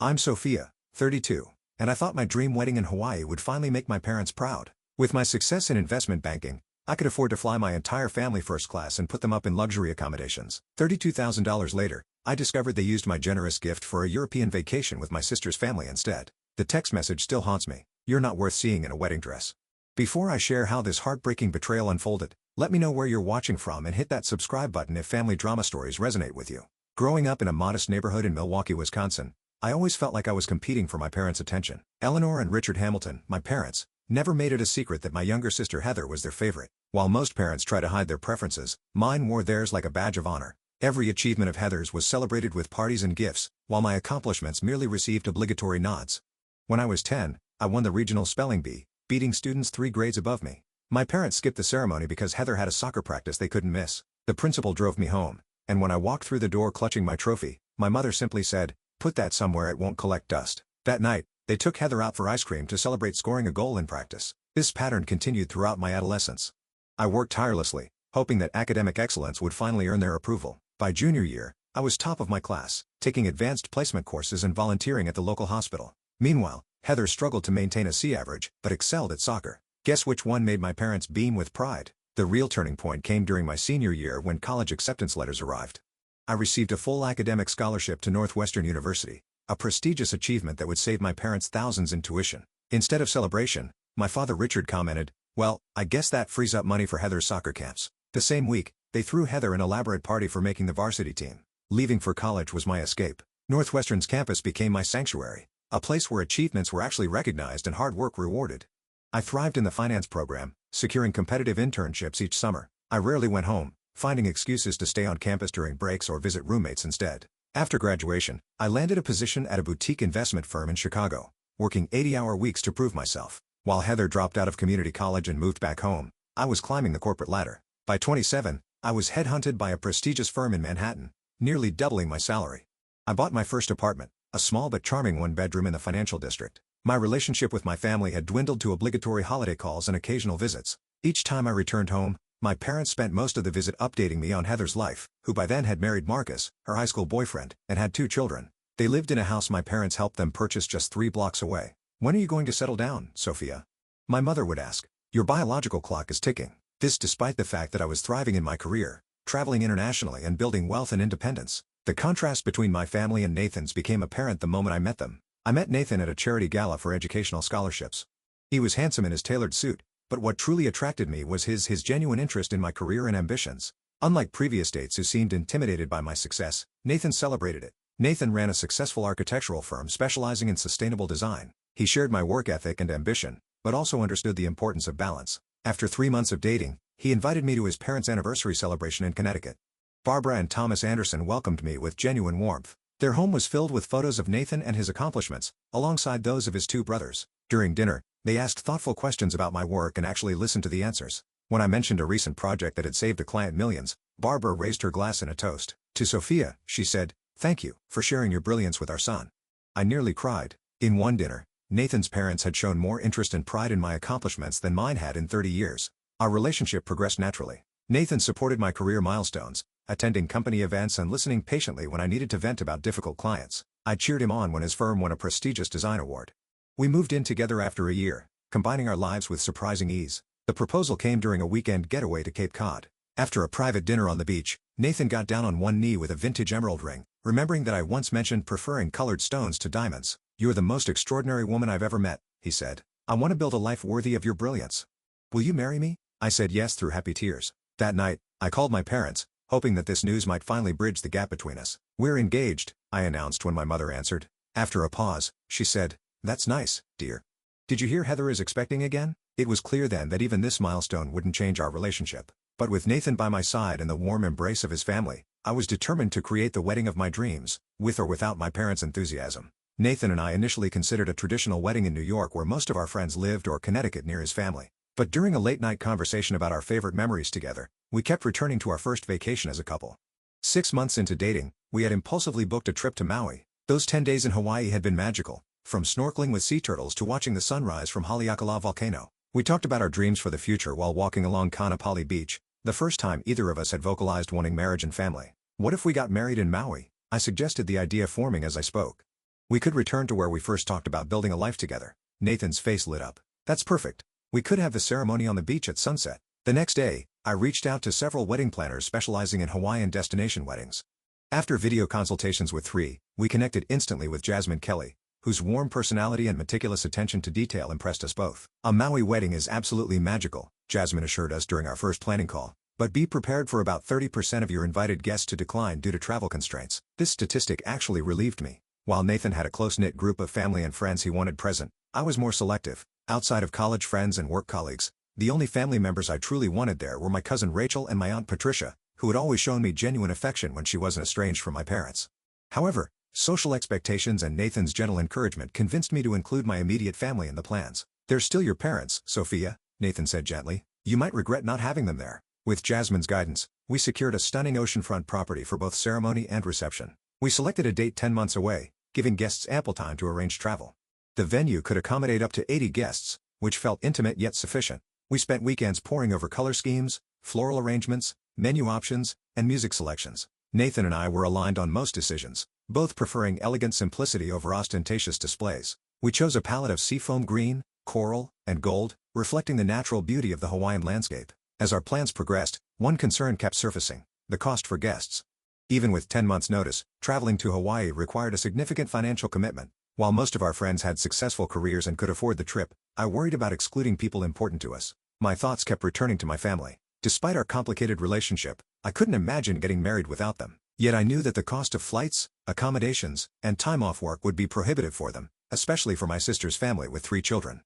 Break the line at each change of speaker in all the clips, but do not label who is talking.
I'm Sophia, 32, and I thought my dream wedding in Hawaii would finally make my parents proud. With my success in investment banking, I could afford to fly my entire family first class and put them up in luxury accommodations. $32,000 later, I discovered they used my generous gift for a European vacation with my sister's family instead. The text message still haunts me. You're not worth seeing in a wedding dress. Before I share how this heartbreaking betrayal unfolded, let me know where you're watching from and hit that subscribe button if family drama stories resonate with you. Growing up in a modest neighborhood in Milwaukee, Wisconsin, I always felt like I was competing for my parents' attention. Eleanor and Richard Hamilton, my parents, never made it a secret that my younger sister Heather was their favorite. While most parents try to hide their preferences, mine wore theirs like a badge of honor. Every achievement of Heather's was celebrated with parties and gifts, while my accomplishments merely received obligatory nods. When I was 10, I won the regional spelling bee, beating students 3 grades above me. My parents skipped the ceremony because Heather had a soccer practice they couldn't miss. The principal drove me home, and when I walked through the door clutching my trophy, my mother simply said, "Put that somewhere it won't collect dust." That night, they took Heather out for ice cream to celebrate scoring a goal in practice. This pattern continued throughout my adolescence. I worked tirelessly, hoping that academic excellence would finally earn their approval. By junior year, I was top of my class, taking advanced placement courses and volunteering at the local hospital. Meanwhile, Heather struggled to maintain a C average, but excelled at soccer. Guess which one made my parents beam with pride? The real turning point came during my senior year when college acceptance letters arrived. I received a full academic scholarship to Northwestern University, a prestigious achievement that would save my parents thousands in tuition. Instead of celebration, my father Richard commented, "Well, I guess that frees up money for Heather's soccer camps." The same week, they threw Heather an elaborate party for making the varsity team. Leaving for college was my escape. Northwestern's campus became my sanctuary, a place where achievements were actually recognized and hard work rewarded. I thrived in the finance program, securing competitive internships each summer. I rarely went home, finding excuses to stay on campus during breaks or visit roommates instead. After graduation, I landed a position at a boutique investment firm in Chicago, working 80-hour weeks to prove myself. While Heather dropped out of community college and moved back home, I was climbing the corporate ladder. By 27, I was headhunted by a prestigious firm in Manhattan, nearly doubling my salary. I bought my first apartment, a small but charming one-bedroom in the financial district. My relationship with my family had dwindled to obligatory holiday calls and occasional visits. Each time I returned home, my parents spent most of the visit updating me on Heather's life, who by then had married Marcus, her high school boyfriend, and had 2 children. They lived in a house my parents helped them purchase just 3 blocks away. "When are you going to settle down, Sophia?" my mother would ask. "Your biological clock is ticking." This despite the fact that I was thriving in my career, traveling internationally and building wealth and independence. The contrast between my family and Nathan's became apparent the moment I met them. I met Nathan at a charity gala for educational scholarships. He was handsome in his tailored suit, but what truly attracted me was his genuine interest in my career and ambitions. Unlike previous dates who seemed intimidated by my success, Nathan celebrated it. Nathan ran a successful architectural firm specializing in sustainable design. He shared my work ethic and ambition, but also understood the importance of balance. After 3 months of dating, he invited me to his parents' anniversary celebration in Connecticut. Barbara and Thomas Anderson welcomed me with genuine warmth. Their home was filled with photos of Nathan and his accomplishments, alongside those of his 2 brothers. During dinner, they asked thoughtful questions about my work and actually listened to the answers. When I mentioned a recent project that had saved a client millions, Barbara raised her glass in a toast. "To Sophia," she said, "thank you for sharing your brilliance with our son." I nearly cried. In one dinner, Nathan's parents had shown more interest and pride in my accomplishments than mine had in 30 years. Our relationship progressed naturally. Nathan supported my career milestones, attending company events and listening patiently when I needed to vent about difficult clients. I cheered him on when his firm won a prestigious design award. We moved in together after a year, combining our lives with surprising ease. The proposal came during a weekend getaway to Cape Cod. After a private dinner on the beach, Nathan got down on one knee with a vintage emerald ring, remembering that I once mentioned preferring colored stones to diamonds. "You're the most extraordinary woman I've ever met," he said. "I want to build a life worthy of your brilliance. Will you marry me?" I said yes through happy tears. That night, I called my parents, hoping that this news might finally bridge the gap between us. "We're engaged," I announced when my mother answered. After a pause, she said, "That's nice, dear. Did you hear Heather is expecting again?" It was clear then that even this milestone wouldn't change our relationship. But with Nathan by my side and the warm embrace of his family, I was determined to create the wedding of my dreams, with or without my parents' enthusiasm. Nathan and I initially considered a traditional wedding in New York where most of our friends lived or Connecticut near his family. But during a late-night conversation about our favorite memories together, we kept returning to our first vacation as a couple. 6 months into dating, we had impulsively booked a trip to Maui. Those 10 days in Hawaii had been magical, from snorkeling with sea turtles to watching the sunrise from Haleakala volcano. We talked about our dreams for the future while walking along Kaanapali Beach, the first time either of us had vocalized wanting marriage and family. "What if we got married in Maui?" I suggested, the idea forming as I spoke. We could return to where we first talked about building a life together. Nathan's face lit up. That's perfect. We could have the ceremony on the beach at sunset. The next day, I reached out to several wedding planners specializing in Hawaiian destination weddings. After video consultations with three, we connected instantly with Jasmine Kelly, whose warm personality and meticulous attention to detail impressed us both. A Maui wedding is absolutely magical, Jasmine assured us during our first planning call. But be prepared for about 30% of your invited guests to decline due to travel constraints. This statistic actually relieved me. While Nathan had a close-knit group of family and friends he wanted present, I was more selective. Outside of college friends and work colleagues, the only family members I truly wanted there were my cousin Rachel and my aunt Patricia, who had always shown me genuine affection when she wasn't estranged from my parents. However, social expectations and Nathan's gentle encouragement convinced me to include my immediate family in the plans. They're still your parents, Sophia, Nathan said gently. You might regret not having them there. With Jasmine's guidance, we secured a stunning oceanfront property for both ceremony and reception. We selected a date 10 months away, giving guests ample time to arrange travel. The venue could accommodate up to 80 guests, which felt intimate yet sufficient. We spent weekends poring over color schemes, floral arrangements, menu options, and music selections. Nathan and I were aligned on most decisions, both preferring elegant simplicity over ostentatious displays. We chose a palette of seafoam green, coral, and gold, reflecting the natural beauty of the Hawaiian landscape. As our plans progressed, one concern kept surfacing: the cost for guests. Even with 10 months' notice, traveling to Hawaii required a significant financial commitment. While most of our friends had successful careers and could afford the trip, I worried about excluding people important to us. My thoughts kept returning to my family. Despite our complicated relationship, I couldn't imagine getting married without them. Yet I knew that the cost of flights, accommodations, and time off work would be prohibitive for them, especially for my sister's family with 3 children.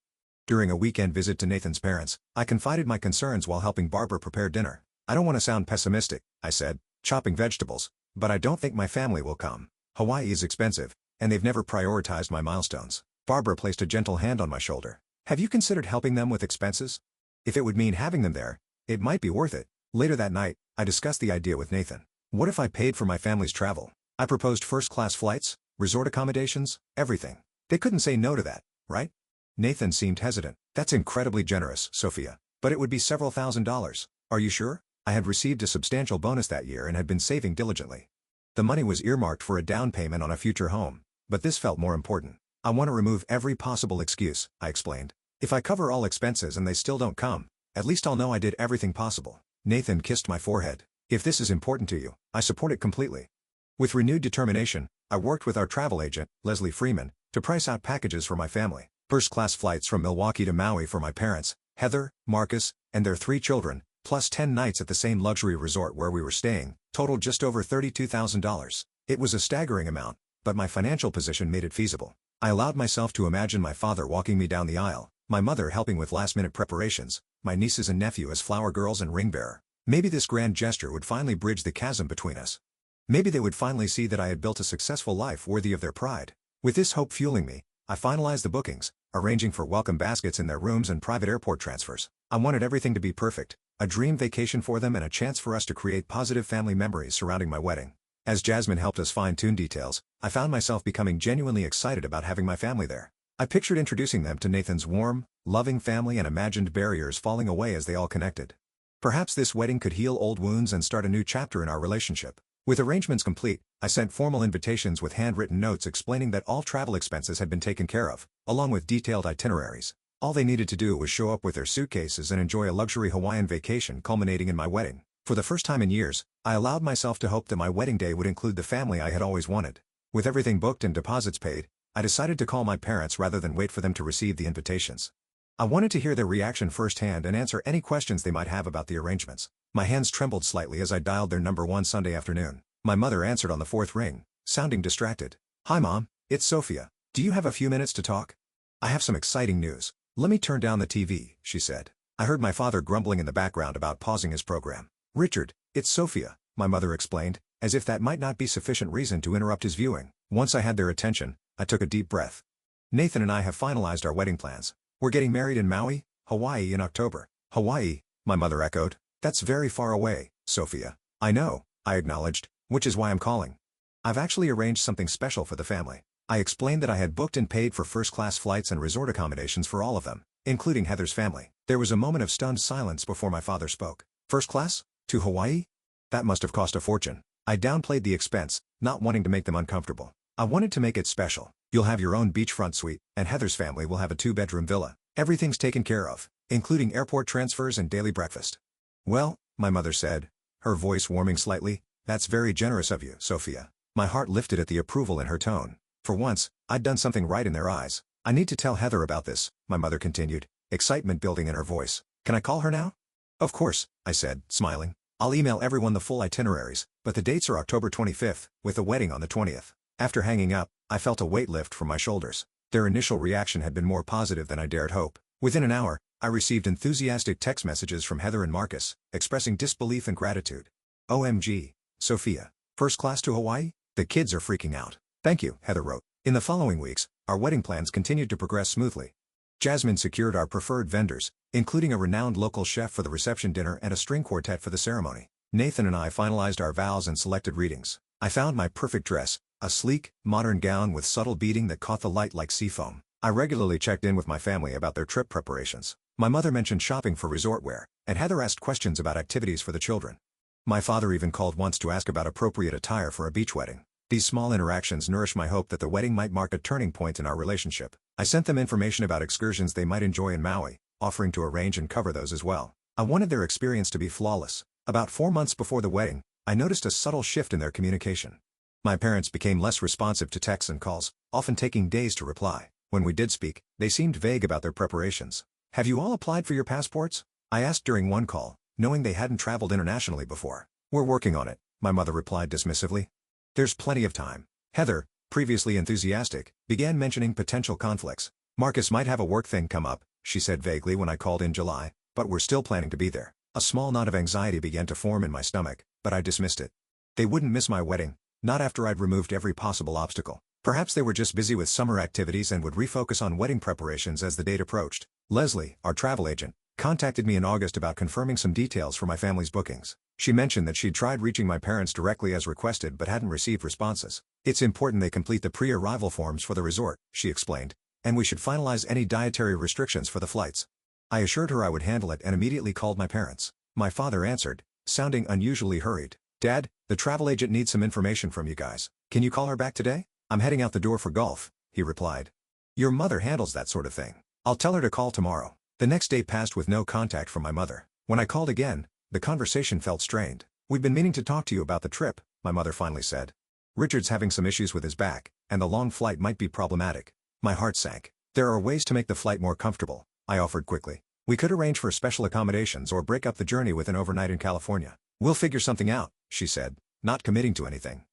During a weekend visit to Nathan's parents, I confided my concerns while helping Barbara prepare dinner. I don't want to sound pessimistic, I said, chopping vegetables, but I don't think my family will come. Hawaii is expensive, and they've never prioritized my milestones. Barbara placed a gentle hand on my shoulder. Have you considered helping them with expenses? If it would mean having them there, it might be worth it. Later that night, I discussed the idea with Nathan. What if I paid for my family's travel? I proposed first-class flights, resort accommodations, everything. They couldn't say no to that, right? Nathan seemed hesitant. That's incredibly generous, Sophia. But it would be several $1,000s. Are you sure? I had received a substantial bonus that year and had been saving diligently. The money was earmarked for a down payment on a future home, but this felt more important. I want to remove every possible excuse, I explained. If I cover all expenses and they still don't come, at least I'll know I did everything possible. Nathan kissed my forehead. If this is important to you, I support it completely. With renewed determination, I worked with our travel agent, Leslie Freeman, to price out packages for my family. First-class flights from Milwaukee to Maui for my parents, Heather, Marcus, and their 3 children, plus 10 nights at the same luxury resort where we were staying, totaled just over $32,000. It was a staggering amount, but my financial position made it feasible. I allowed myself to imagine my father walking me down the aisle, my mother helping with last-minute preparations, my nieces and nephew as flower girls and ring bearer. Maybe this grand gesture would finally bridge the chasm between us. Maybe they would finally see that I had built a successful life worthy of their pride. With this hope fueling me, I finalized the bookings, arranging for welcome baskets in their rooms and private airport transfers. I wanted everything to be perfect, a dream vacation for them and a chance for us to create positive family memories surrounding my wedding. As Jasmine helped us fine-tune details, I found myself becoming genuinely excited about having my family there. I pictured introducing them to Nathan's warm, loving family and imagined barriers falling away as they all connected. Perhaps this wedding could heal old wounds and start a new chapter in our relationship. With arrangements complete, I sent formal invitations with handwritten notes explaining that all travel expenses had been taken care of, along with detailed itineraries. All they needed to do was show up with their suitcases and enjoy a luxury Hawaiian vacation culminating in my wedding. For the first time in years, I allowed myself to hope that my wedding day would include the family I had always wanted. With everything booked and deposits paid, I decided to call my parents rather than wait for them to receive the invitations. I wanted to hear their reaction firsthand and answer any questions they might have about the arrangements. My hands trembled slightly as I dialed their number one Sunday afternoon. My mother answered on the 4th ring, sounding distracted. "Hi Mom, it's Sophia. Do you have a few minutes to talk?" "I have some exciting news. Let me turn down the TV," she said. I heard my father grumbling in the background about pausing his program. "Richard, it's Sophia," my mother explained, as if that might not be sufficient reason to interrupt his viewing. Once I had their attention, I took a deep breath. "Nathan and I have finalized our wedding plans. We're getting married in Maui, Hawaii in October." "Hawaii," my mother echoed. "That's very far away, Sophia." "I know," I acknowledged, "which is why I'm calling. I've actually arranged something special for the family." I explained that I had booked and paid for first-class flights and resort accommodations for all of them, including Heather's family. There was a moment of stunned silence before my father spoke. "First class? To Hawaii? That must have cost a fortune." I downplayed the expense, not wanting to make them uncomfortable. I wanted to make it special. You'll have your own beachfront suite, and Heather's family will have a 2-bedroom villa. Everything's taken care of, including airport transfers and daily breakfast. Well, my mother said, her voice warming slightly, that's very generous of you, Sophia. My heart lifted at the approval in her tone. For once, I'd done something right in their eyes. I need to tell Heather about this, my mother continued, excitement building in her voice. Can I call her now? Of course, I said, smiling. I'll email everyone the full itineraries, but the dates are October 25th, with the wedding on the 20th. After hanging up, I felt a weight lift from my shoulders. Their initial reaction had been more positive than I dared hope. Within an hour, I received enthusiastic text messages from Heather and Marcus, expressing disbelief and gratitude. OMG, Sophia. First class to Hawaii? The kids are freaking out. Thank you, Heather wrote. In the following weeks, our wedding plans continued to progress smoothly. Jasmine secured our preferred vendors, including a renowned local chef for the reception dinner and a string quartet for the ceremony. Nathan and I finalized our vows and selected readings. I found my perfect dress, a sleek, modern gown with subtle beading that caught the light like seafoam. I regularly checked in with my family about their trip preparations. My mother mentioned shopping for resort wear, and Heather asked questions about activities for the children. My father even called once to ask about appropriate attire for a beach wedding. These small interactions nourished my hope that the wedding might mark a turning point in our relationship. I sent them information about excursions they might enjoy in Maui, offering to arrange and cover those as well. I wanted their experience to be flawless. About 4 months before the wedding, I noticed a subtle shift in their communication. My parents became less responsive to texts and calls, often taking days to reply. When we did speak, they seemed vague about their preparations. Have you all applied for your passports? I asked during one call, knowing they hadn't traveled internationally before. We're working on it, my mother replied dismissively. There's plenty of time. Heather, previously enthusiastic, began mentioning potential conflicts. Marcus might have a work thing come up, she said vaguely when I called in July, but we're still planning to be there. A small knot of anxiety began to form in my stomach, but I dismissed it. They wouldn't miss my wedding, not after I'd removed every possible obstacle. Perhaps they were just busy with summer activities and would refocus on wedding preparations as the date approached. Leslie, our travel agent, contacted me in August about confirming some details for my family's bookings. She mentioned that she'd tried reaching my parents directly as requested but hadn't received responses. It's important they complete the pre-arrival forms for the resort, she explained, and we should finalize any dietary restrictions for the flights. I assured her I would handle it and immediately called my parents. My father answered, sounding unusually hurried. Dad, the travel agent needs some information from you guys. Can you call her back today? I'm heading out the door for golf, he replied. Your mother handles that sort of thing. I'll tell her to call tomorrow. The next day passed with no contact from my mother. When I called again, the conversation felt strained. We've been meaning to talk to you about the trip, my mother finally said. Richard's having some issues with his back, and the long flight might be problematic. My heart sank. There are ways to make the flight more comfortable, I offered quickly. We could arrange for special accommodations or break up the journey with an overnight in California. We'll figure something out, she said, not committing to anything.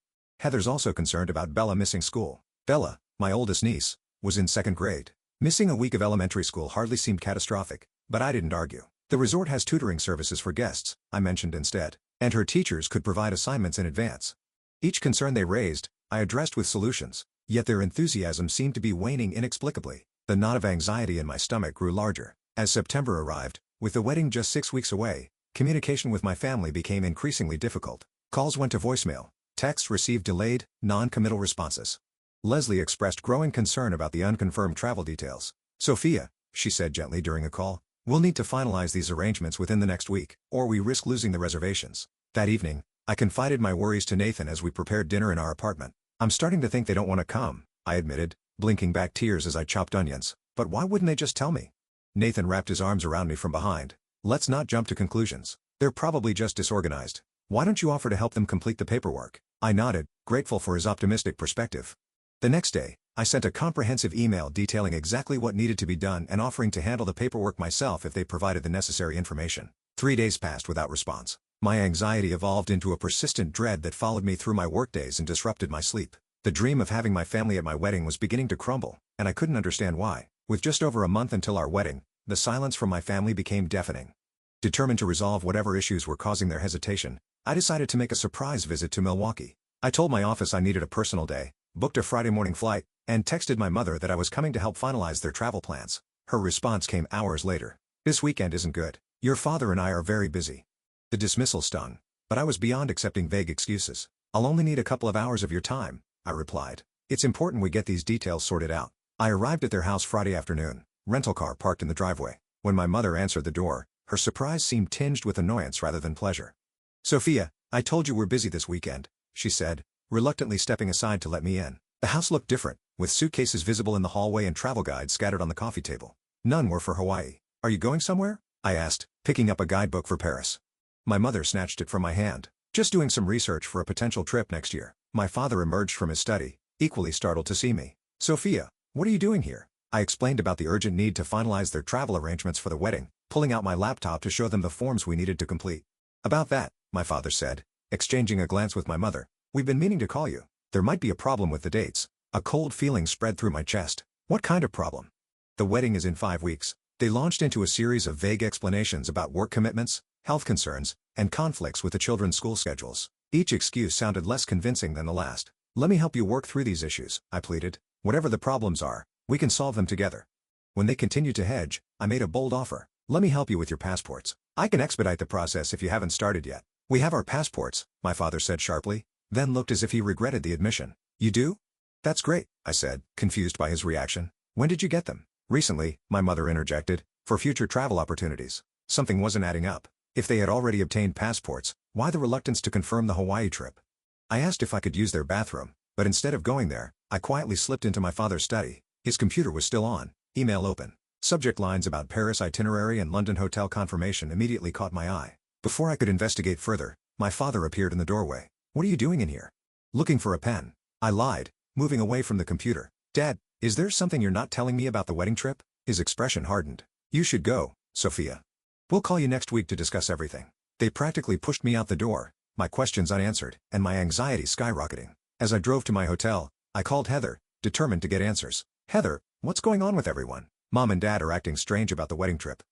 Heather's also concerned about Bella missing school. Bella, my oldest niece, was in 2nd grade. Missing a week of elementary school hardly seemed catastrophic, but I didn't argue. The resort has tutoring services for guests, I mentioned instead, and her teachers could provide assignments in advance. Each concern they raised, I addressed with solutions, yet their enthusiasm seemed to be waning inexplicably. The knot of anxiety in my stomach grew larger. As September arrived, with the wedding just 6 weeks away, communication with my family became increasingly difficult. Calls went to voicemail, texts received delayed, non-committal responses. Leslie expressed growing concern about the unconfirmed travel details. Sophia, she said gently during a call, we'll need to finalize these arrangements within the next week, or we risk losing the reservations. That evening, I confided my worries to Nathan as we prepared dinner in our apartment. I'm starting to think they don't want to come, I admitted, blinking back tears as I chopped onions. But why wouldn't they just tell me? Nathan wrapped his arms around me from behind. Let's not jump to conclusions. They're probably just disorganized. Why don't you offer to help them complete the paperwork? I nodded, grateful for his optimistic perspective. The next day, I sent a comprehensive email detailing exactly what needed to be done and offering to handle the paperwork myself if they provided the necessary information. 3 days passed without response. My anxiety evolved into a persistent dread that followed me through my workdays and disrupted my sleep. The dream of having my family at my wedding was beginning to crumble, and I couldn't understand why. With just over a month until our wedding, the silence from my family became deafening. Determined to resolve whatever issues were causing their hesitation, I decided to make a surprise visit to Milwaukee. I told my office I needed a personal day, booked a Friday morning flight, and texted my mother that I was coming to help finalize their travel plans. Her response came hours later. This weekend isn't good. Your father and I are very busy. The dismissal stung, but I was beyond accepting vague excuses. I'll only need a couple of hours of your time, I replied. It's important we get these details sorted out. I arrived at their house Friday afternoon, rental car parked in the driveway. When my mother answered the door, her surprise seemed tinged with annoyance rather than pleasure. Sophia, I told you we're busy this weekend, she said, reluctantly stepping aside to let me in. The house looked different, with suitcases visible in the hallway and travel guides scattered on the coffee table. None were for Hawaii. "Are you going somewhere?" I asked, picking up a guidebook for Paris. My mother snatched it from my hand. "Just doing some research for a potential trip next year." My father emerged from his study, equally startled to see me. "Sophia, what are you doing here?" I explained about the urgent need to finalize their travel arrangements for the wedding, pulling out my laptop to show them the forms we needed to complete. "About that," my father said, exchanging a glance with my mother. "We've been meaning to call you. There might be a problem with the dates." A cold feeling spread through my chest. What kind of problem? "The wedding is in 5 weeks." They launched into a series of vague explanations about work commitments, health concerns, and conflicts with the children's school schedules. Each excuse sounded less convincing than the last. "Let me help you work through these issues," I pleaded. "Whatever the problems are, we can solve them together." When they continued to hedge, I made a bold offer. "Let me help you with your passports. I can expedite the process if you haven't started yet." "We have our passports," my father said sharply, then looked as if he regretted the admission. "You do? That's great," I said, confused by his reaction. "When did you get them?" "Recently," my mother interjected, "for future travel opportunities." Something wasn't adding up. If they had already obtained passports, why the reluctance to confirm the Hawaii trip? I asked if I could use their bathroom, but instead of going there, I quietly slipped into my father's study. His computer was still on, email open. Subject lines about Paris itinerary and London hotel confirmation immediately caught my eye. Before I could investigate further, my father appeared in the doorway. "What are you doing in here?" "Looking for a pen." I lied, moving away from the computer. "Dad, is there something you're not telling me about the wedding trip?" His expression hardened. "You should go, Sophia. We'll call you next week to discuss everything." They practically pushed me out the door, my questions unanswered, and my anxiety skyrocketing. As I drove to my hotel, I called Heather, determined to get answers. "Heather, what's going on with everyone? Mom and Dad are acting strange about the wedding trip."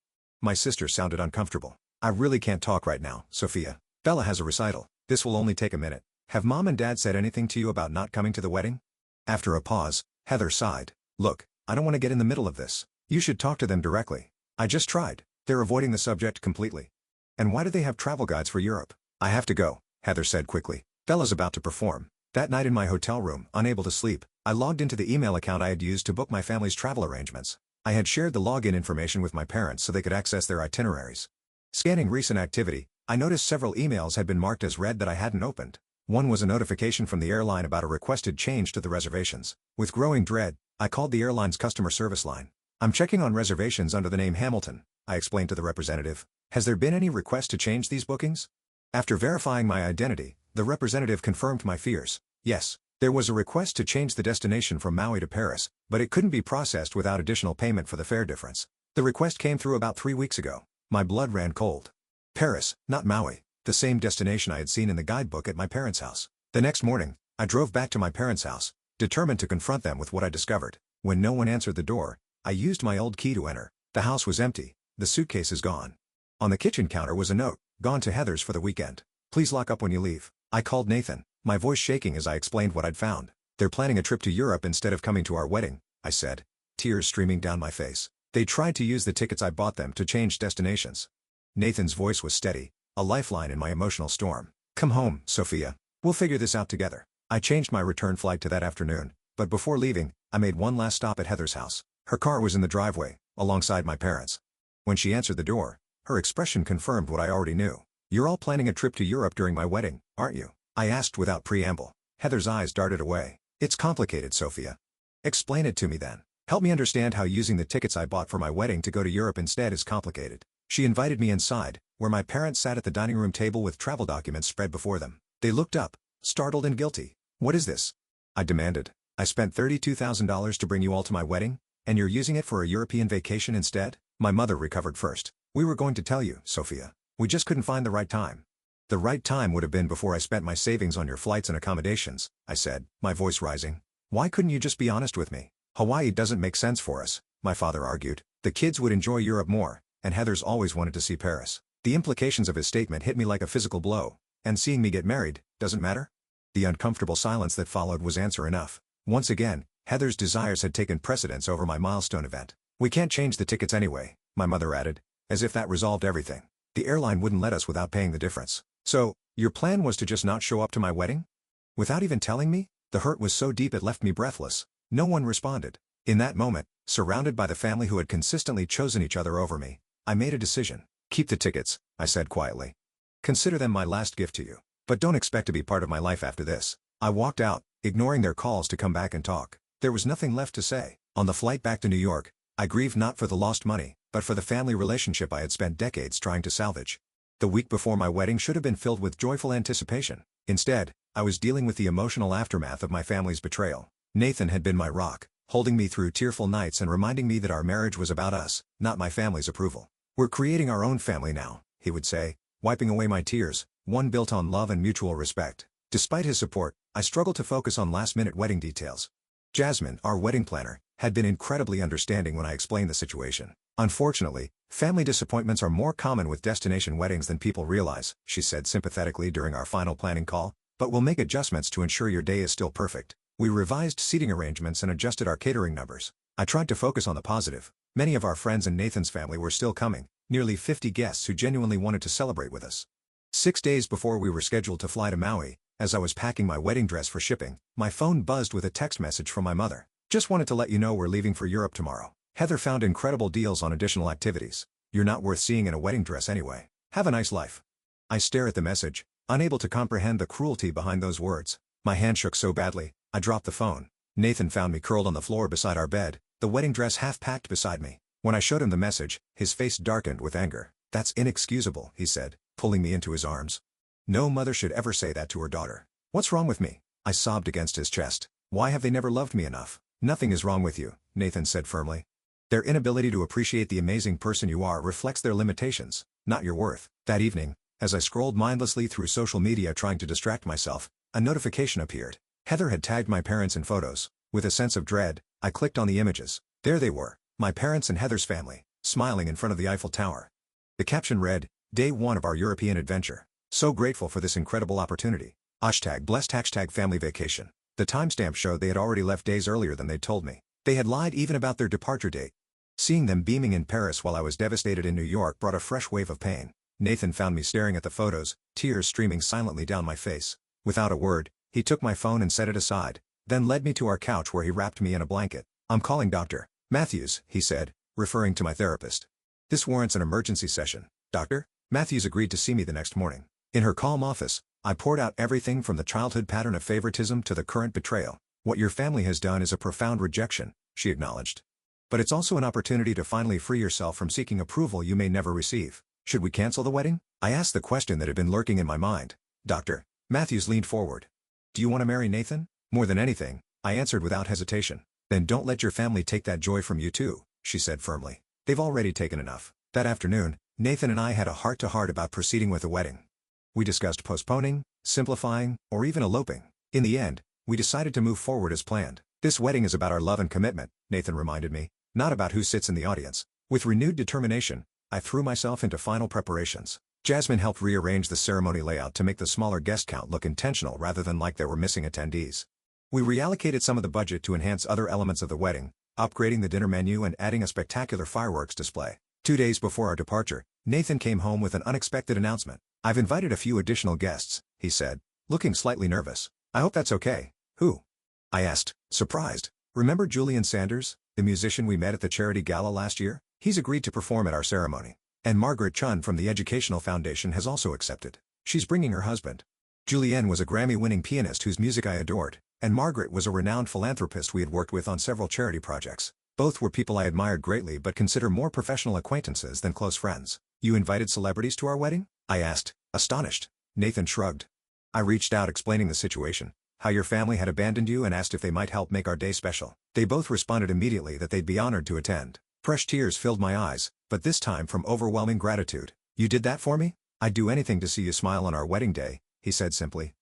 My sister sounded uncomfortable. "I really can't talk right now, Sophia. Bella has a recital. This will only take a minute. Have Mom and Dad said anything to you about not coming to the wedding?" After a pause, Heather sighed. "Look, I don't want to get in the middle of this. You should talk to them directly." "I just tried. They're avoiding the subject completely." "And why do they have travel guides for Europe?" "I have to go," Heather said quickly. "Bella's about to perform." That night in my hotel room, unable to sleep, I logged into the email account I had used to book my family's travel arrangements. I had shared the login information with my parents so they could access their itineraries. Scanning recent activity, I noticed several emails had been marked as read that I hadn't opened. One was a notification from the airline about a requested change to the reservations. With growing dread, I called the airline's customer service line. "I'm checking on reservations under the name Hamilton," I explained to the representative. "Has there been any request to change these bookings?" After verifying my identity, the representative confirmed my fears. Yes, there was a request to change the destination from Maui to Paris, but it couldn't be processed without additional payment for the fare difference. The request came through about 3 weeks ago. My blood ran cold. Paris, not Maui, the same destination I had seen in the guidebook at my parents' house. The next morning, I drove back to my parents' house, determined to confront them with what I discovered. When no one answered the door, I used my old key to enter. The house was empty, the suitcases gone. On the kitchen counter was a note, "Gone to Heather's for the weekend. Please lock up when you leave." I called Nathan, my voice shaking as I explained what I'd found. "They're planning a trip to Europe instead of coming to our wedding," I said, tears streaming down my face. "They tried to use the tickets I bought them to change destinations." Nathan's voice was steady, a lifeline in my emotional storm. "Come home, Sophia. We'll figure this out together." I changed my return flight to that afternoon, but before leaving, I made one last stop at Heather's house. Her car was in the driveway, alongside my parents'. When she answered the door, her expression confirmed what I already knew. "You're all planning a trip to Europe during my wedding, aren't you?" I asked without preamble. Heather's eyes darted away. "It's complicated, Sophia." "Explain it to me then. Help me understand how using the tickets I bought for my wedding to go to Europe instead is complicated." She invited me inside, where my parents sat at the dining room table with travel documents spread before them. They looked up, startled and guilty. "What is this?" I demanded. "I spent $32,000 to bring you all to my wedding, and you're using it for a European vacation instead?" My mother recovered first. "We were going to tell you, Sophia. We just couldn't find the right time." "The right time would have been before I spent my savings on your flights and accommodations," I said, my voice rising. "Why couldn't you just be honest with me?" "Hawaii doesn't make sense for us," my father argued. "The kids would enjoy Europe more, and Heather's always wanted to see Paris." The implications of his statement hit me like a physical blow. "And seeing me get married, doesn't matter?" The uncomfortable silence that followed was answer enough. Once again, Heather's desires had taken precedence over my milestone event. "We can't change the tickets anyway," my mother added, as if that resolved everything. "The airline wouldn't let us without paying the difference." "So, your plan was to just not show up to my wedding?" Without even telling me? The hurt was so deep it left me breathless. No one responded. In that moment, surrounded by the family who had consistently chosen each other over me, I made a decision. "Keep the tickets," I said quietly. "Consider them my last gift to you. But don't expect to be part of my life after this." I walked out, ignoring their calls to come back and talk. There was nothing left to say. On the flight back to New York, I grieved not for the lost money, but for the family relationship I had spent decades trying to salvage. The week before my wedding should have been filled with joyful anticipation. Instead, I was dealing with the emotional aftermath of my family's betrayal. Nathan had been my rock, holding me through tearful nights and reminding me that our marriage was about us, not my family's approval. "We're creating our own family now," he would say, wiping away my tears, one built on love and mutual respect. Despite his support, I struggled to focus on last-minute wedding details. Jasmine, our wedding planner, had been incredibly understanding when I explained the situation. "Unfortunately, family disappointments are more common with destination weddings than people realize," she said sympathetically during our final planning call, "but we'll make adjustments to ensure your day is still perfect." We revised seating arrangements and adjusted our catering numbers. I tried to focus on the positive. Many of our friends and Nathan's family were still coming, nearly 50 guests who genuinely wanted to celebrate with us. 6 days before we were scheduled to fly to Maui, as I was packing my wedding dress for shipping, my phone buzzed with a text message from my mother. "Just wanted to let you know we're leaving for Europe tomorrow. Heather found incredible deals on additional activities. You're not worth seeing in a wedding dress anyway. Have a nice life." I stare at the message, unable to comprehend the cruelty behind those words. My hand shook so badly, I dropped the phone. Nathan found me curled on the floor beside our bed, the wedding dress half-packed beside me. When I showed him the message, his face darkened with anger. "That's inexcusable," he said, pulling me into his arms. "No mother should ever say that to her daughter." "What's wrong with me?" I sobbed against his chest. "Why have they never loved me enough?" "Nothing is wrong with you," Nathan said firmly. "Their inability to appreciate the amazing person you are reflects their limitations, not your worth." That evening, as I scrolled mindlessly through social media trying to distract myself, a notification appeared. Heather had tagged my parents in photos. With a sense of dread, I clicked on the images. There they were, my parents and Heather's family, smiling in front of the Eiffel Tower. The caption read, "Day 1 of our European adventure. So grateful for this incredible opportunity. #blessed #family vacation." The timestamp showed they had already left days earlier than they'd told me. They had lied even about their departure date. Seeing them beaming in Paris while I was devastated in New York brought a fresh wave of pain. Nathan found me staring at the photos, tears streaming silently down my face. Without a word, he took my phone and set it aside, then led me to our couch where he wrapped me in a blanket. "I'm calling Dr. Matthews," he said, referring to my therapist. "This warrants an emergency session." Dr. Matthews agreed to see me the next morning. In her calm office, I poured out everything from the childhood pattern of favoritism to the current betrayal. "What your family has done is a profound rejection," she acknowledged. "But it's also an opportunity to finally free yourself from seeking approval you may never receive. Should we cancel the wedding?" I asked the question that had been lurking in my mind. Dr. Matthews leaned forward. "Do you want to marry Nathan?" "More than anything," I answered without hesitation. "Then don't let your family take that joy from you too," she said firmly. "They've already taken enough." That afternoon, Nathan and I had a heart-to-heart about proceeding with the wedding. We discussed postponing, simplifying, or even eloping. In the end, we decided to move forward as planned. "This wedding is about our love and commitment," Nathan reminded me, "not about who sits in the audience." With renewed determination, I threw myself into final preparations. Jasmine helped rearrange the ceremony layout to make the smaller guest count look intentional rather than like there were missing attendees. We reallocated some of the budget to enhance other elements of the wedding, upgrading the dinner menu and adding a spectacular fireworks display. 2 days before our departure, Nathan came home with an unexpected announcement. "I've invited a few additional guests," he said, looking slightly nervous. "I hope that's okay." "Who?" I asked, surprised. "Remember Julian Sanders, the musician we met at the charity gala last year? He's agreed to perform at our ceremony. And Margaret Chun from the Educational Foundation has also accepted. She's bringing her husband." Julianne was a Grammy-winning pianist whose music I adored, and Margaret was a renowned philanthropist we had worked with on several charity projects. Both were people I admired greatly but consider more professional acquaintances than close friends. "You invited celebrities to our wedding?" I asked, astonished. Nathan shrugged. "I reached out explaining the situation, how your family had abandoned you, and asked if they might help make our day special. They both responded immediately that they'd be honored to attend." Fresh tears filled my eyes, but this time from overwhelming gratitude. "You did that for me? I'd do anything to see you smile on our wedding day," he said simply.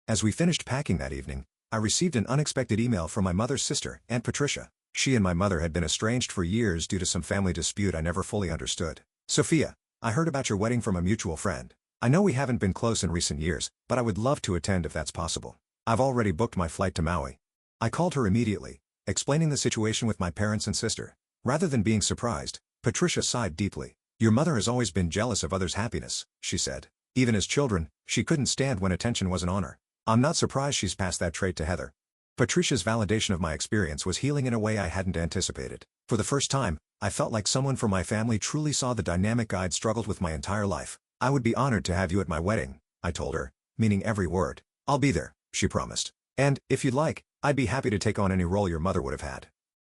As we finished packing that evening, I received an unexpected email from my mother's sister, Aunt Patricia. She and my mother had been estranged for years due to some family dispute I never fully understood. "Sophia, I heard about your wedding from a mutual friend. I know we haven't been close in recent years, but I would love to attend if that's possible. I've already booked my flight to Maui." I called her immediately, explaining the situation with my parents and sister. Rather than being surprised, Patricia sighed deeply. "Your mother has always been jealous of others' happiness," she said. "Even as children, she couldn't stand when attention wasn't on her. I'm not surprised she's passed that trait to Heather." Patricia's validation of my experience was healing in a way I hadn't anticipated. For the first time, I felt like someone from my family truly saw the dynamic I'd struggled with my entire life. "I would be honored to have you at my wedding," I told her, meaning every word. "I'll be there," she promised. "And, if you'd like, I'd be happy to take on any role your mother would have had.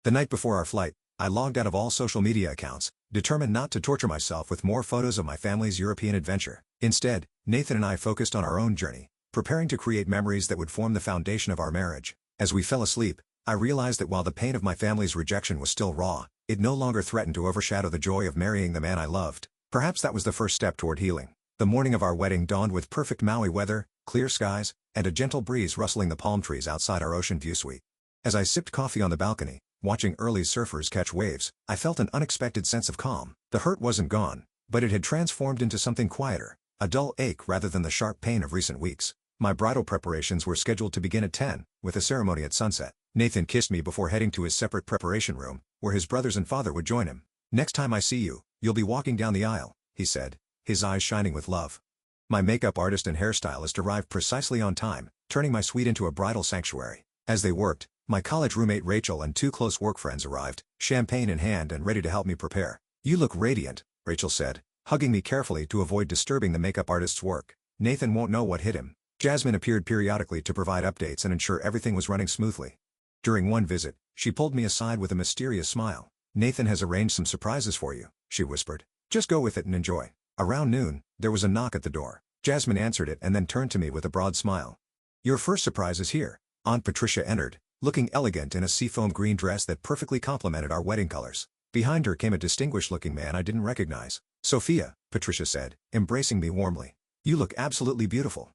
The night before our flight, I logged out of all social media accounts, determined not to torture myself with more photos of my family's European adventure. Instead, Nathan and I focused on our own journey, preparing to create memories that would form the foundation of our marriage. As we fell asleep, I realized that while the pain of my family's rejection was still raw, it no longer threatened to overshadow the joy of marrying the man I loved. Perhaps that was the first step toward healing. The morning of our wedding dawned with perfect Maui weather, clear skies, and a gentle breeze rustling the palm trees outside our ocean view suite. As I sipped coffee on the balcony, watching early surfers catch waves, I felt an unexpected sense of calm. The hurt wasn't gone, but it had transformed into something quieter, a dull ache rather than the sharp pain of recent weeks. My bridal preparations were scheduled to begin at 10, with a ceremony at sunset. Nathan kissed me before heading to his separate preparation room, where his brothers and father would join him. "Next time I see you, you'll be walking down the aisle," he said, his eyes shining with love. My makeup artist and hairstylist arrived precisely on time, turning my suite into a bridal sanctuary. As they worked, my college roommate Rachel and two close work friends arrived, champagne in hand and ready to help me prepare. "You look radiant," Rachel said, hugging me carefully to avoid disturbing the makeup artist's work. Nathan won't know what hit him. Jasmine appeared periodically to provide updates and ensure everything was running smoothly. During one visit, she pulled me aside with a mysterious smile. "Nathan has arranged some surprises for you," she whispered. "Just go with it and enjoy." Around noon, there was a knock at the door. Jasmine answered it and then turned to me with a broad smile. "Your first surprise is here." Aunt Patricia entered, looking elegant in a seafoam green dress that perfectly complemented our wedding colors. Behind her came a distinguished-looking man I didn't recognize. "Sophia," Patricia said, embracing me warmly. "You look absolutely beautiful.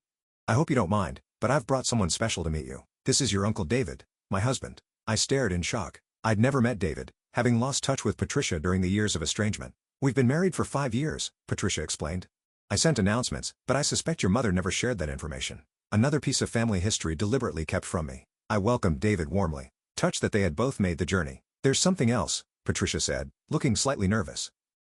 I hope you don't mind, but I've brought someone special to meet you. This is your Uncle David, my husband." I stared in shock. I'd never met David, having lost touch with Patricia during the years of estrangement. "We've been married for 5 years, Patricia explained. "I sent announcements, but I suspect your mother never shared that information." Another piece of family history deliberately kept from me. I welcomed David warmly, touched that they had both made the journey. "There's something else," Patricia said, looking slightly nervous.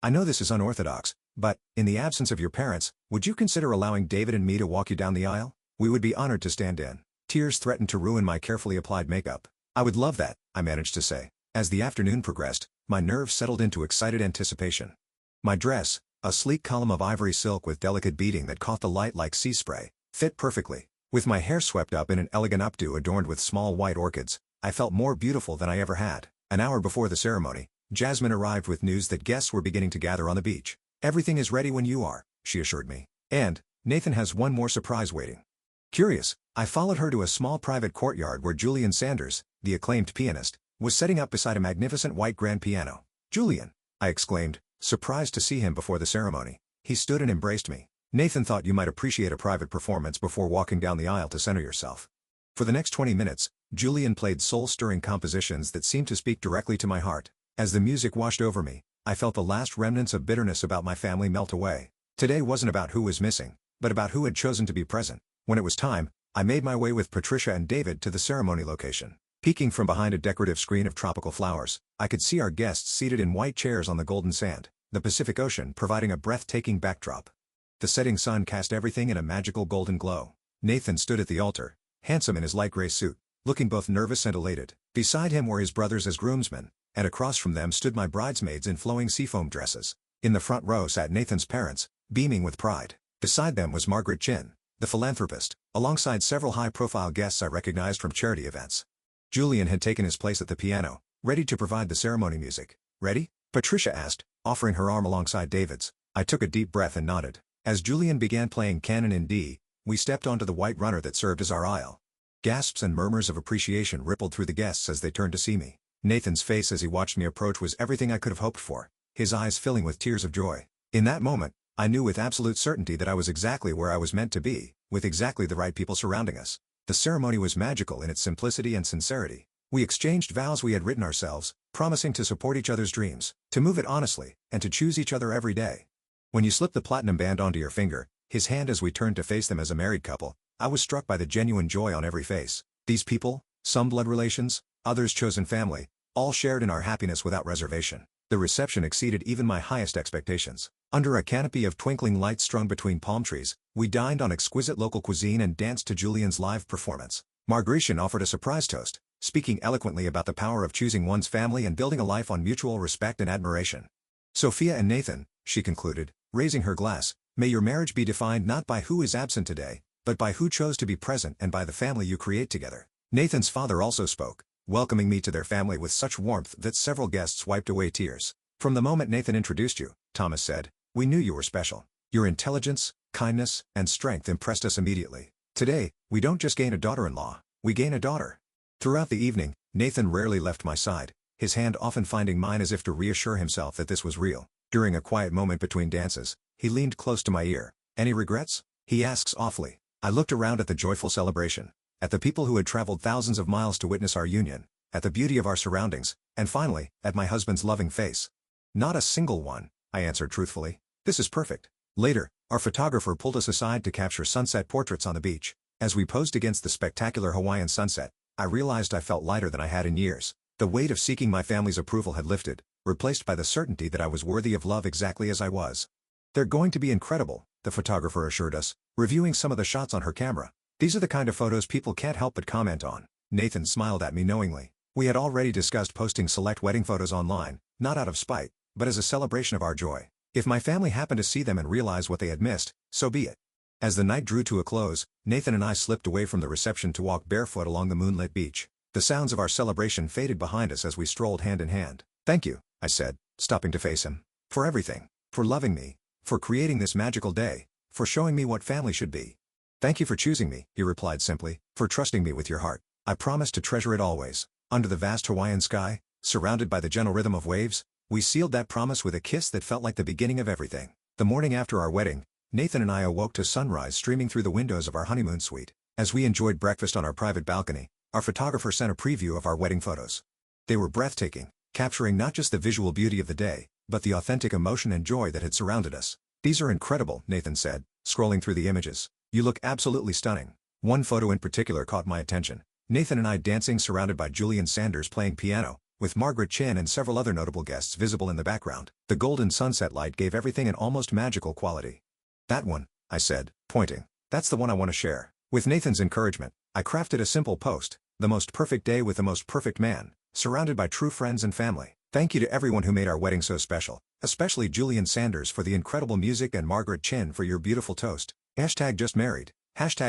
"I know this is unorthodox, but, in the absence of your parents, would you consider allowing David and me to walk you down the aisle? We would be honored to stand in." Tears threatened to ruin my carefully applied makeup. "I would love that," I managed to say. As the afternoon progressed, my nerves settled into excited anticipation. My dress, a sleek column of ivory silk with delicate beading that caught the light like sea spray, fit perfectly. With my hair swept up in an elegant updo adorned with small white orchids, I felt more beautiful than I ever had. An hour before the ceremony, Jasmine arrived with news that guests were beginning to gather on the beach. "Everything is ready when you are," she assured me. "And, Nathan has one more surprise waiting." Curious, I followed her to a small private courtyard where Julian Sanders, the acclaimed pianist, was setting up beside a magnificent white grand piano. "Julian," I exclaimed, surprised to see him before the ceremony. He stood and embraced me. "Nathan thought you might appreciate a private performance before walking down the aisle to center yourself." For the next 20 minutes, Julian played soul-stirring compositions that seemed to speak directly to my heart. As the music washed over me, I felt the last remnants of bitterness about my family melt away. Today wasn't about who was missing, but about who had chosen to be present. When it was time, I made my way with Patricia and David to the ceremony location. Peeking from behind a decorative screen of tropical flowers, I could see our guests seated in white chairs on the golden sand, the Pacific Ocean providing a breathtaking backdrop. The setting sun cast everything in a magical golden glow. Nathan stood at the altar, handsome in his light gray suit, looking both nervous and elated. Beside him were his brothers as groomsmen, and across from them stood my bridesmaids in flowing seafoam dresses. In the front row sat Nathan's parents, beaming with pride. Beside them was Margaret Chin, the philanthropist, alongside several high-profile guests I recognized from charity events. Julian had taken his place at the piano, ready to provide the ceremony music. "Ready?" Patricia asked, offering her arm alongside David's. I took a deep breath and nodded. As Julian began playing Canon in D, we stepped onto the white runner that served as our aisle. Gasps and murmurs of appreciation rippled through the guests as they turned to see me. Nathan's face as he watched me approach was everything I could have hoped for, his eyes filling with tears of joy. In that moment, I knew with absolute certainty that I was exactly where I was meant to be, with exactly the right people surrounding us. The ceremony was magical in its simplicity and sincerity. We exchanged vows we had written ourselves, promising to support each other's dreams, to move it honestly, and to choose each other every day. When you slipped the platinum band onto your finger, his hand as we turned to face them as a married couple, I was struck by the genuine joy on every face. These people, some blood relations, others chosen family, all shared in our happiness without reservation. The reception exceeded even my highest expectations. Under a canopy of twinkling lights strung between palm trees, we dined on exquisite local cuisine and danced to Julian's live performance. Margretchen offered a surprise toast, speaking eloquently about the power of choosing one's family and building a life on mutual respect and admiration. "Sophia and Nathan," she concluded, raising her glass, "may your marriage be defined not by who is absent today, but by who chose to be present and by the family you create together." Nathan's father also spoke, welcoming me to their family with such warmth that several guests wiped away tears. "From the moment Nathan introduced you," Thomas said, "we knew you were special. Your intelligence, kindness, and strength impressed us immediately. Today, we don't just gain a daughter-in-law, we gain a daughter." Throughout the evening, Nathan rarely left my side, his hand often finding mine as if to reassure himself that this was real. During a quiet moment between dances, he leaned close to my ear. "Any regrets?" he asks softly. I looked around at the joyful celebration, at the people who had traveled thousands of miles to witness our union, at the beauty of our surroundings, and finally, at my husband's loving face. "Not a single one," I answered truthfully. "This is perfect." Later, our photographer pulled us aside to capture sunset portraits on the beach. As we posed against the spectacular Hawaiian sunset, I realized I felt lighter than I had in years. The weight of seeking my family's approval had lifted, replaced by the certainty that I was worthy of love exactly as I was. "They're going to be incredible," the photographer assured us, reviewing some of the shots on her camera. "These are the kind of photos people can't help but comment on." Nathan smiled at me knowingly. We had already discussed posting select wedding photos online, not out of spite, but as a celebration of our joy. If my family happened to see them and realize what they had missed, so be it. As the night drew to a close, Nathan and I slipped away from the reception to walk barefoot along the moonlit beach. The sounds of our celebration faded behind us as we strolled hand in hand. "Thank you," I said, stopping to face him. "For everything. For loving me. For creating this magical day. For showing me what family should be." "Thank you for choosing me," he replied simply, "for trusting me with your heart. I promise to treasure it always." Under the vast Hawaiian sky, surrounded by the gentle rhythm of waves, we sealed that promise with a kiss that felt like the beginning of everything. The morning after our wedding, Nathan and I awoke to sunrise streaming through the windows of our honeymoon suite. As we enjoyed breakfast on our private balcony, our photographer sent a preview of our wedding photos. They were breathtaking, capturing not just the visual beauty of the day, but the authentic emotion and joy that had surrounded us. "These are incredible," Nathan said, scrolling through the images. "You look absolutely stunning." One photo in particular caught my attention. Nathan and I dancing surrounded by Julian Sanders playing piano, with Margaret Chin and several other notable guests visible in the background. The golden sunset light gave everything an almost magical quality. "That one," I said, pointing. "That's the one I want to share." With Nathan's encouragement, I crafted a simple post: "The most perfect day with the most perfect man, surrounded by true friends and family. Thank you to everyone who made our wedding so special, especially Julian Sanders for the incredible music and Margaret Chin for your beautiful toast. #JustMarried,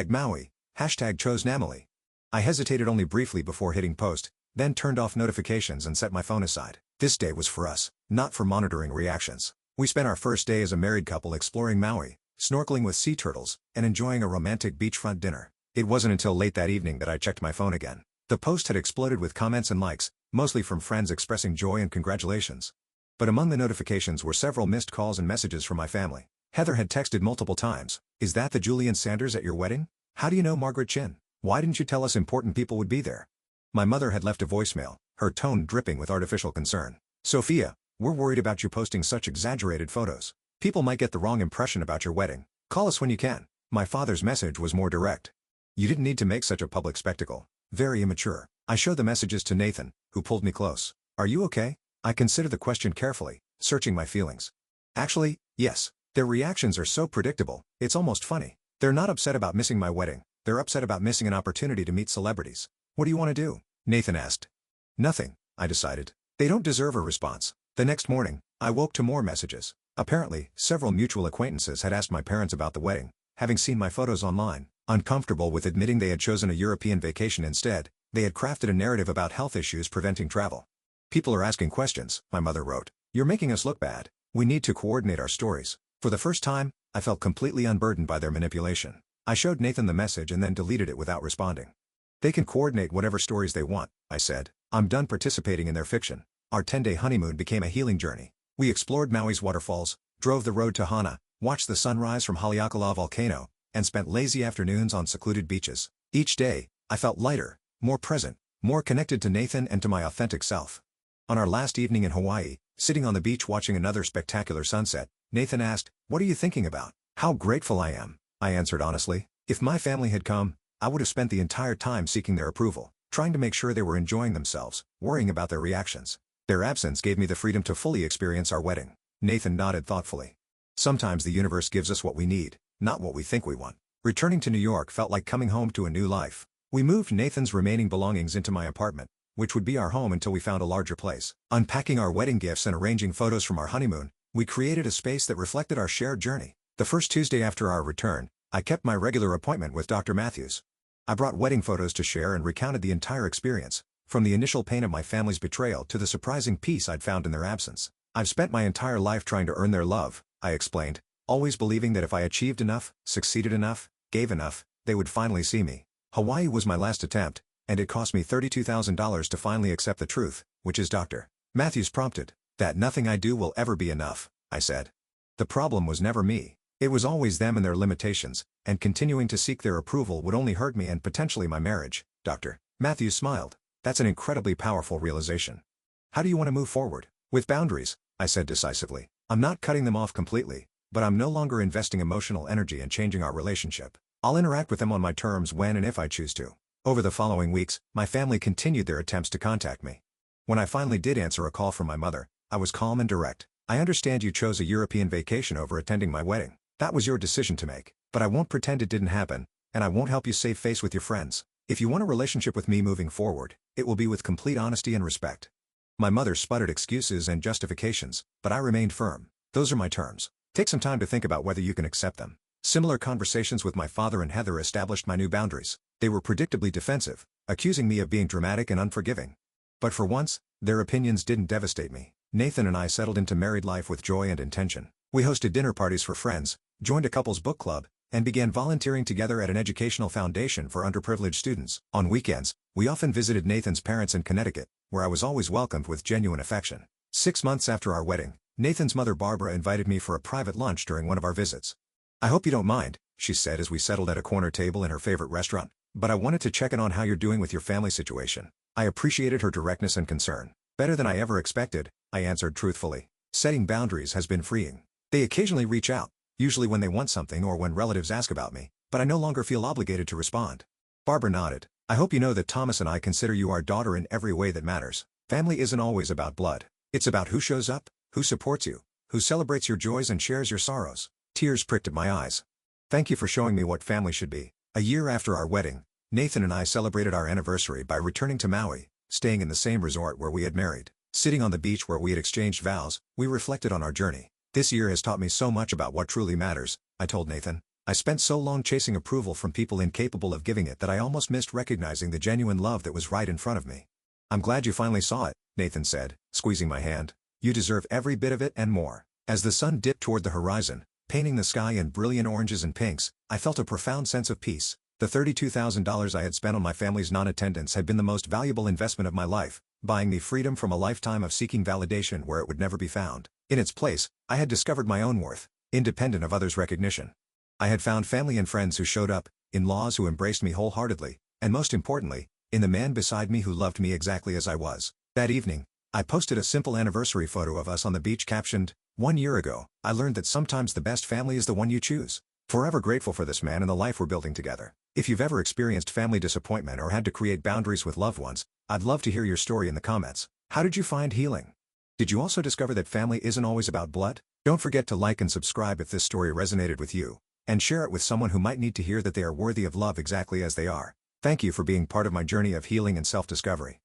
#Maui, #ChoseNamely." I hesitated only briefly before hitting post, then turned off notifications and set my phone aside. This day was for us, not for monitoring reactions. We spent our first day as a married couple exploring Maui, snorkeling with sea turtles, and enjoying a romantic beachfront dinner. It wasn't until late that evening that I checked my phone again. The post had exploded with comments and likes, mostly from friends expressing joy and congratulations. But among the notifications were several missed calls and messages from my family. Heather had texted multiple times. "Is that the Julian Sanders at your wedding? How do you know Margaret Chin? Why didn't you tell us important people would be there?" My mother had left a voicemail, her tone dripping with artificial concern. "Sophia, we're worried about you posting such exaggerated photos. People might get the wrong impression about your wedding. Call us when you can." My father's message was more direct. "You didn't need to make such a public spectacle. Very immature." I showed the messages to Nathan, who pulled me close. "Are you okay?" I considered the question carefully, searching my feelings. "Actually, yes. Their reactions are so predictable, it's almost funny. They're not upset about missing my wedding, they're upset about missing an opportunity to meet celebrities." "What do you want to do?" Nathan asked. "Nothing," I decided. They don't deserve a response. The next morning, I woke to more messages. Apparently, several mutual acquaintances had asked my parents about the wedding, having seen my photos online. Uncomfortable with admitting they had chosen a European vacation instead, they had crafted a narrative about health issues preventing travel. "People are asking questions," my mother wrote. "You're making us look bad. We need to coordinate our stories." For the first time, I felt completely unburdened by their manipulation. I showed Nathan the message and then deleted it without responding. "They can coordinate whatever stories they want," I said. "I'm done participating in their fiction." Our 10-day honeymoon became a healing journey. We explored Maui's waterfalls, drove the road to Hana, watched the sunrise from Haleakala volcano, and spent lazy afternoons on secluded beaches. Each day, I felt lighter, more present, more connected to Nathan and to my authentic self. On our last evening in Hawaii, sitting on the beach watching another spectacular sunset, Nathan asked, "What are you thinking about?" "How grateful I am," I answered honestly. "If my family had come, I would have spent the entire time seeking their approval, trying to make sure they were enjoying themselves, worrying about their reactions. Their absence gave me the freedom to fully experience our wedding." Nathan nodded thoughtfully. "Sometimes the universe gives us what we need, not what we think we want." Returning to New York felt like coming home to a new life. We moved Nathan's remaining belongings into my apartment, which would be our home until we found a larger place. Unpacking our wedding gifts and arranging photos from our honeymoon, we created a space that reflected our shared journey. The first Tuesday after our return, I kept my regular appointment with Dr. Matthews. I brought wedding photos to share and recounted the entire experience, from the initial pain of my family's betrayal to the surprising peace I'd found in their absence. I've spent my entire life trying to earn their love, I explained, always believing that if I achieved enough, succeeded enough, gave enough, they would finally see me. Hawaii was my last attempt, and it cost me $32,000 to finally accept the truth, which is Dr. Matthews prompted, that nothing I do will ever be enough, I said. The problem was never me. It was always them and their limitations, and continuing to seek their approval would only hurt me and potentially my marriage. Dr. Matthews smiled. That's an incredibly powerful realization. How do you want to move forward? With boundaries, I said decisively. I'm not cutting them off completely, but I'm no longer investing emotional energy in changing our relationship. I'll interact with them on my terms when and if I choose to. Over the following weeks, my family continued their attempts to contact me. When I finally did answer a call from my mother, I was calm and direct. I understand you chose a European vacation over attending my wedding. That was your decision to make, but I won't pretend it didn't happen, and I won't help you save face with your friends. If you want a relationship with me moving forward, it will be with complete honesty and respect. My mother sputtered excuses and justifications, but I remained firm. Those are my terms. Take some time to think about whether you can accept them. Similar conversations with my father and Heather established my new boundaries. They were predictably defensive, accusing me of being dramatic and unforgiving. But for once, their opinions didn't devastate me. Nathan and I settled into married life with joy and intention. We hosted dinner parties for friends, joined a couples book club, and began volunteering together at an educational foundation for underprivileged students. On weekends, we often visited Nathan's parents in Connecticut, where I was always welcomed with genuine affection. 6 months after our wedding, Nathan's mother Barbara invited me for a private lunch during one of our visits. I hope you don't mind, she said as we settled at a corner table in her favorite restaurant, but I wanted to check in on how you're doing with your family situation. I appreciated her directness and concern. Better than I ever expected, I answered truthfully. Setting boundaries has been freeing. They occasionally reach out, usually when they want something or when relatives ask about me, but I no longer feel obligated to respond. Barbara nodded. I hope you know that Thomas and I consider you our daughter in every way that matters. Family isn't always about blood. It's about who shows up, who supports you, who celebrates your joys and shares your sorrows. Tears pricked at my eyes. Thank you for showing me what family should be. A year after our wedding, Nathan and I celebrated our anniversary by returning to Maui, staying in the same resort where we had married. Sitting on the beach where we had exchanged vows, we reflected on our journey. This year has taught me so much about what truly matters, I told Nathan. I spent so long chasing approval from people incapable of giving it that I almost missed recognizing the genuine love that was right in front of me. I'm glad you finally saw it, Nathan said, squeezing my hand. You deserve every bit of it and more. As the sun dipped toward the horizon, painting the sky in brilliant oranges and pinks, I felt a profound sense of peace. The $32,000 I had spent on my family's non-attendance had been the most valuable investment of my life, buying me freedom from a lifetime of seeking validation where it would never be found. In its place, I had discovered my own worth, independent of others' recognition. I had found family and friends who showed up, in-laws who embraced me wholeheartedly, and most importantly, in the man beside me who loved me exactly as I was. That evening, I posted a simple anniversary photo of us on the beach captioned, 1 year ago, I learned that sometimes the best family is the one you choose. Forever grateful for this man and the life we're building together. If you've ever experienced family disappointment or had to create boundaries with loved ones, I'd love to hear your story in the comments. How did you find healing? Did you also discover that family isn't always about blood? Don't forget to like and subscribe if this story resonated with you, and share it with someone who might need to hear that they are worthy of love exactly as they are. Thank you for being part of my journey of healing and self-discovery.